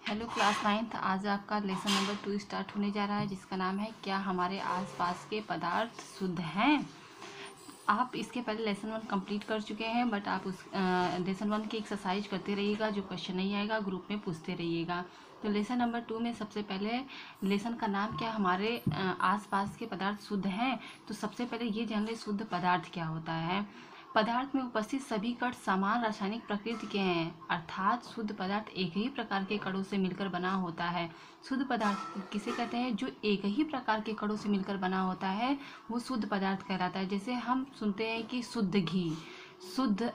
Hello class 9th। आज आपका lesson number 2 start होने जा रहा है, जिसका नाम है क्या हमारे आसपास के पदार्थ शुद्ध हैं। आप इसके पहले लेसन 1 कंप्लीट कर चुके हैं, बट आप उस लेसन 1 की एक्सरसाइज करते रहिएगा। जो क्वेश्चन नहीं आएगा ग्रुप में पूछते रहिएगा। तो लेसन नंबर 2 में सबसे पहले लेसन का नाम क्या हमारे आसपास के पदार्थ शुद्ध हैं। तो सबसे पहले ये जान लें शुद्ध पदार्थ क्या होता है। पदार्थ में उपस्थित सभी कण समान रासायनिक प्रकृति के हैं, अर्थात शुद्ध पदार्थ एक ही प्रकार के कणों से मिलकर बना होता है। शुद्ध पदार्थ किसे कहते हैं? जो एक ही प्रकार के कणों से मिलकर बना होता है वो शुद्ध पदार्थ कहलाता है। जैसे हम सुनते हैं कि शुद्ध घी, शुद्ध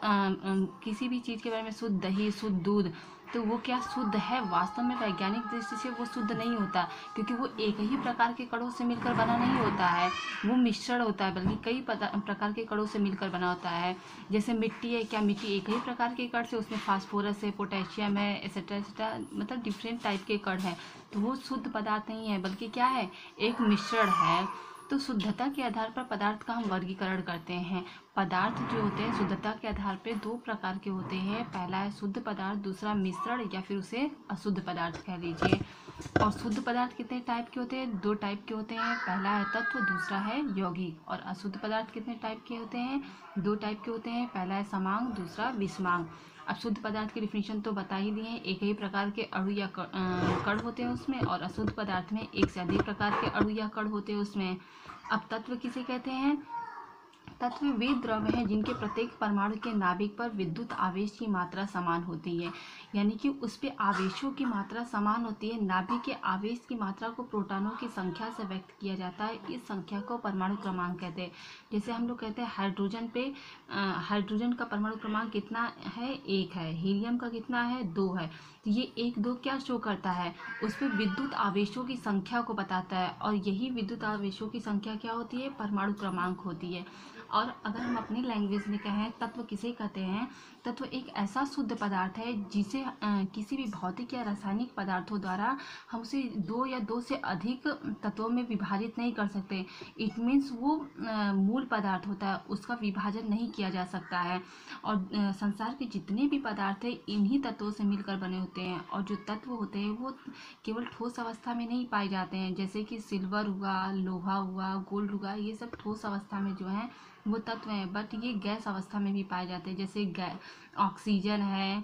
किसी भी चीज़ के बारे में, शुद्ध दही, शुद्ध दूध, तो वो क्या शुद्ध है? वास्तव में वैज्ञानिक दृष्टि से वो शुद्ध नहीं होता, क्योंकि वो एक ही प्रकार के कणों से मिलकर बना नहीं होता है, वो मिश्रण होता है, बल्कि कई प्रकार के कणों से मिलकर बना होता है। जैसे मिट्टी है, क्या मिट्टी एक ही प्रकार के कण से, उसमें फास्फोरस है, पोटेशियम है, एक्सेट्रा एक्सेट्रा, मतलब डिफरेंट टाइप के कण हैं, तो वो शुद्ध पदार्थ नहीं है, बल्कि क्या है? एक मिश्रण है। तो शुद्धता के आधार पर पदार्थ का हम वर्गीकरण करते हैं। पदार्थ जो होते हैं शुद्धता के आधार पर दो प्रकार के होते हैं। पहला है शुद्ध पदार्थ, दूसरा मिश्रण या फिर उसे अशुद्ध पदार्थ कह लीजिए। और शुद्ध पदार्थ कितने टाइप के होते हैं? दो टाइप के होते हैं। पहला है तत्व, दूसरा है यौगिक। और अशुद्ध पदार्थ कितने टाइप के होते हैं? दो टाइप के होते हैं। पहला है समांग, दूसरा विषमांग। अब शुद्ध पदार्थ की डिफिनीशन तो बता ही दिए हैं, एक ही प्रकार के अणु या कण होते हैं उसमें, और अशुद्ध पदार्थ में एक से अधिक प्रकार के अणु या कण होते हैं उसमें। अब तत्व किसे कहते हैं? तत्व वे द्रव्य हैं जिनके प्रत्येक परमाणु के नाभिक पर विद्युत आवेश की मात्रा समान होती है, यानी कि उस पे आवेशों की मात्रा समान होती है। नाभिक के आवेश की मात्रा को प्रोटॉनों की संख्या से व्यक्त किया जाता है। इस संख्या को परमाणु क्रमांक कहते हैं। जैसे हम लोग कहते हैं हाइड्रोजन पे हाइड्रोजन का परमाणु क्रमांक कितना है? 1 है। हीलियम का कितना है? 2 है। तो ये 1, 2 क्या शो करता है? उस पर विद्युत आवेशों की संख्या को बताता है, और यही विद्युत आवेशों की संख्या क्या होती है? परमाणु क्रमांक होती है। और अगर हम अपनी लैंग्वेज में कहें तत्व किसे कहते हैं? तत्व एक ऐसा शुद्ध पदार्थ है जिसे किसी भी भौतिक या रासायनिक पदार्थों द्वारा हम उसे 2 या 2 से अधिक तत्वों में विभाजित नहीं कर सकते। इट मीन्स वो मूल पदार्थ होता है, उसका विभाजन नहीं किया जा सकता है। और संसार के जितने भी पदार्थ हैं इन्हीं तत्वों से मिलकर बने होते हैं। और जो तत्व होते हैं वो केवल ठोस अवस्था में नहीं पाए जाते हैं, जैसे कि सिल्वर हुआ, लोहा हुआ, गोल्ड हुआ, ये सब ठोस अवस्था में जो है वो तत्व हैं, बट ये गैस अवस्था में भी पाए जाते हैं। जैसे ऑक्सीजन है,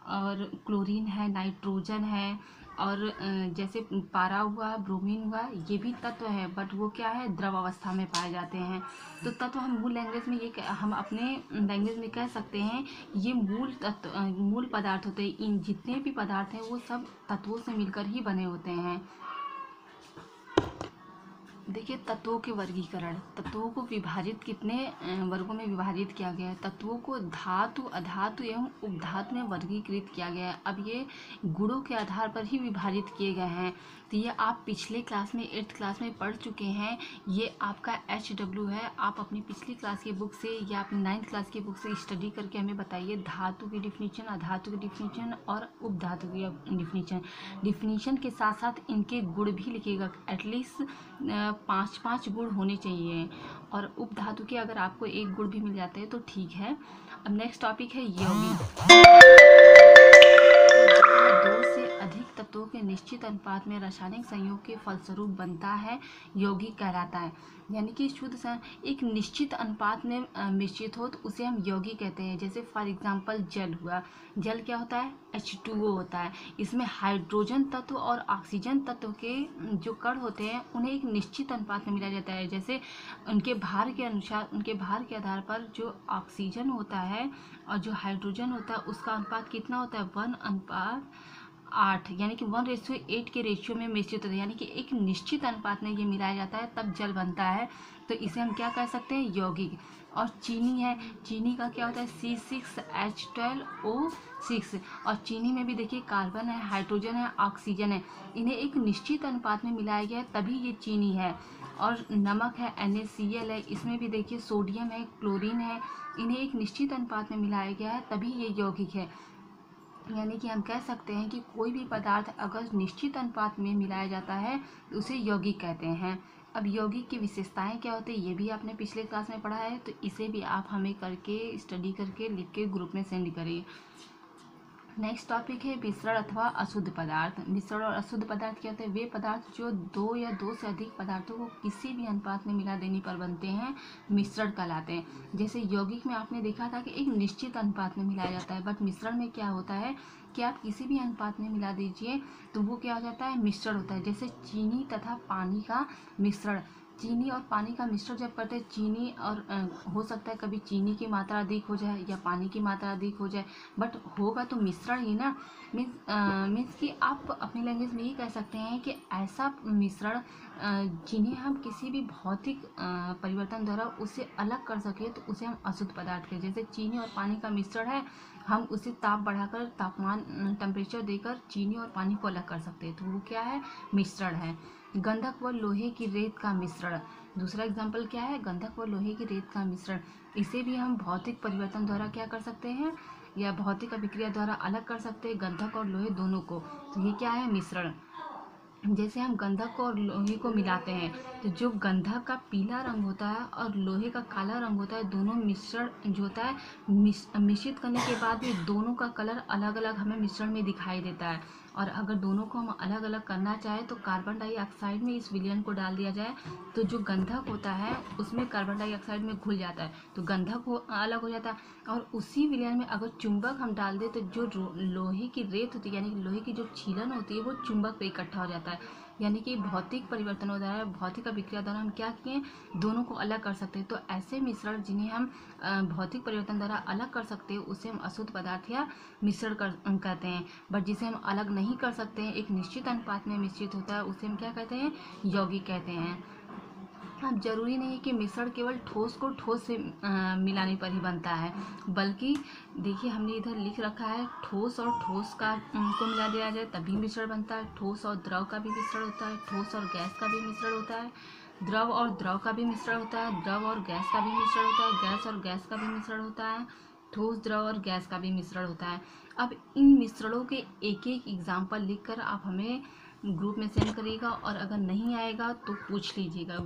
और क्लोरीन है, नाइट्रोजन है, और जैसे पारा हुआ, ब्रोमीन हुआ, ये भी तत्व है, बट वो क्या है? द्रव अवस्था में पाए जाते हैं। तो तत्व हम मूल लैंग्वेज में हम अपने लैंग्वेज में कह सकते हैं ये मूल तत्व, मूल पदार्थ होते हैं। इन जितने भी पदार्थ हैं वो सब तत्वों से मिलकर ही बने होते हैं। देखिए तत्वों के वर्गीकरण। तत्वों को विभाजित कितने वर्गों में विभाजित किया गया है? तत्वों को धातु, अधातु एवं उपधातु में वर्गीकृत किया गया है। अब ये गुणों के आधार पर ही विभाजित किए गए हैं। तो ये आप पिछले क्लास में 8th क्लास में पढ़ चुके हैं। ये आपका HW है। आप अपनी पिछली क्लास की बुक से या अपनी 9th क्लास की बुक से स्टडी करके हमें बताइए धातु की डिफिनीशन, अधातु की डिफिनीशन और उपधातु की डिफिनीशन। डिफिनीशन के साथ साथ इनके गुण भी लिखिएगा, एटलीस्ट 5 गुण होने चाहिए। और उपधातु के अगर आपको 1 गुण भी मिल जाते हैं तो ठीक है। अब नेक्स्ट टॉपिक है यौगिक। दो से अधिक तत्वों के निश्चित अनुपात में रासायनिक संयोग के फलस्वरूप बनता है, यौगिक कहलाता है। यानी कि शुद्ध एक निश्चित अनुपात में मिश्रित हो तो उसे हम यौगिक कहते हैं। जैसे फॉर एग्जांपल जल हुआ, जल क्या होता है? H2O होता है। इसमें हाइड्रोजन तत्व और ऑक्सीजन तत्व के जो कण होते हैं उन्हें एक निश्चित अनुपात में मिलाया जाता है। जैसे उनके भार के अनुसार, उनके भार के आधार पर जो ऑक्सीजन होता है और जो हाइड्रोजन होता है उसका अनुपात कितना होता है? 1:8, यानी कि 1:8 के रेशियो में मिश्रित होता है। यानी कि एक निश्चित अनुपात में ये मिलाया जाता है तब जल बनता है। तो इसे हम क्या कह सकते हैं? यौगिक। और चीनी है, चीनी का क्या होता है? C6H12O6। और चीनी में भी देखिए कार्बन है, हाइड्रोजन है, ऑक्सीजन है, इन्हें एक निश्चित अनुपात में मिलाया गया है तभी ये चीनी है। और नमक है, NaCl है, इसमें भी देखिए सोडियम है, क्लोरीन है, इन्हें एक निश्चित अनुपात में मिलाया गया है तभी ये यौगिक है। यानी कि हम कह सकते हैं कि कोई भी पदार्थ अगर निश्चित अनुपात में मिलाया जाता है तो उसे यौगिक कहते हैं। अब यौगिक की विशेषताएं क्या होती है ये भी आपने पिछले क्लास में पढ़ा है, तो इसे भी आप हमें करके स्टडी करके लिख के ग्रुप में सेंड करिए। नेक्स्ट टॉपिक है मिश्रण अथवा अशुद्ध पदार्थ। मिश्रण और अशुद्ध पदार्थ क्या होते हैं? वे पदार्थ जो दो या दो से अधिक पदार्थों को किसी भी अनुपात में मिला देने पर बनते हैं मिश्रण कहलाते हैं। जैसे यौगिक में आपने देखा था कि एक निश्चित अनुपात में मिलाया जाता है, बट मिश्रण में क्या होता है कि आप किसी भी अनुपात में मिला दीजिए तो वो क्या हो जाता है? मिश्रण होता है। जैसे चीनी तथा पानी का मिश्रण, चीनी और पानी का मिश्रण जब करते हैं, चीनी और हो सकता है कभी चीनी की मात्रा अधिक हो जाए या पानी की मात्रा अधिक हो जाए, बट होगा तो मिश्रण ही ना। मीन्स कि आप अपनी लैंग्वेज में ही कह सकते हैं कि ऐसा मिश्रण जिन्हें हम किसी भी भौतिक परिवर्तन द्वारा उसे अलग कर सके तो उसे हम अशुद्ध पदार्थ कहते हैं। जैसे चीनी और पानी का मिश्रण है, हम उसे ताप बढ़ाकर तापमान टेम्परेचर देकर चीनी और पानी को अलग कर सकते हैं, तो वो क्या है? मिश्रण है। गंधक व लोहे की रेत का मिश्रण, दूसरा एग्जाम्पल क्या है? गंधक व लोहे की रेत का मिश्रण। इसे भी हम भौतिक परिवर्तन द्वारा क्या कर सकते हैं या भौतिक अभिक्रिया द्वारा अलग कर सकते हैं, गंधक और लोहे दोनों को। तो ये क्या है? मिश्रण। जैसे हम गंधक और लोहे को मिलाते हैं तो जो गंधक का पीला रंग होता है और लोहे का काला रंग होता है, दोनों मिश्रण जो होता है मिश्रित करने के बाद भी दोनों का कलर अलग अलग हमें मिश्रण में दिखाई देता है। और अगर दोनों को हम अलग अलग करना चाहें तो कार्बन डाइऑक्साइड में इस विलयन को डाल दिया जाए तो जो गंधक होता है उसमें कार्बन डाइऑक्साइड में घुल जाता है तो गंधक अलग हो जाता है। और उसी विलयन में अगर चुंबक हम डाल दें तो जो लोहे की रेत होती है यानी कि लोहे की जो छीलन होती है वो चुंबक पे इकट्ठा हो जाता है। यानी कि भौतिक परिवर्तनों द्वारा, भौतिक अभिक्रिया द्वारा हम क्या किए? दोनों को अलग कर सकते हैं। तो ऐसे मिश्रण जिन्हें हम भौतिक परिवर्तन द्वारा अलग कर सकते हैं उसे हम अशुद्ध पदार्थ या मिश्रण कहते हैं। बट जिसे हम अलग नहीं कर सकते हैं, एक निश्चित अनुपात में मिश्रित होता है, उसे हम क्या कहते हैं? यौगिक कहते हैं। अब जरूरी नहीं है कि मिश्रण केवल ठोस को ठोस से मिलाने पर ही बनता है, बल्कि देखिए हमने इधर लिख रखा है ठोस और ठोस का को मिला दिया जाए तभी मिश्रण बनता है। ठोस और द्रव का भी मिश्रण होता है, ठोस और गैस का भी मिश्रण होता है, द्रव और द्रव का भी मिश्रण होता है, द्रव और गैस का भी मिश्रण होता है, गैस और गैस का भी मिश्रण होता है, ठोस द्रव और गैस का भी मिश्रण होता है। अब इन मिश्रणों के एक एक एग्जाम्पल लिखकर आप हमें ग्रुप में सेंड करिएगा और अगर नहीं आएगा तो पूछ लीजिएगा।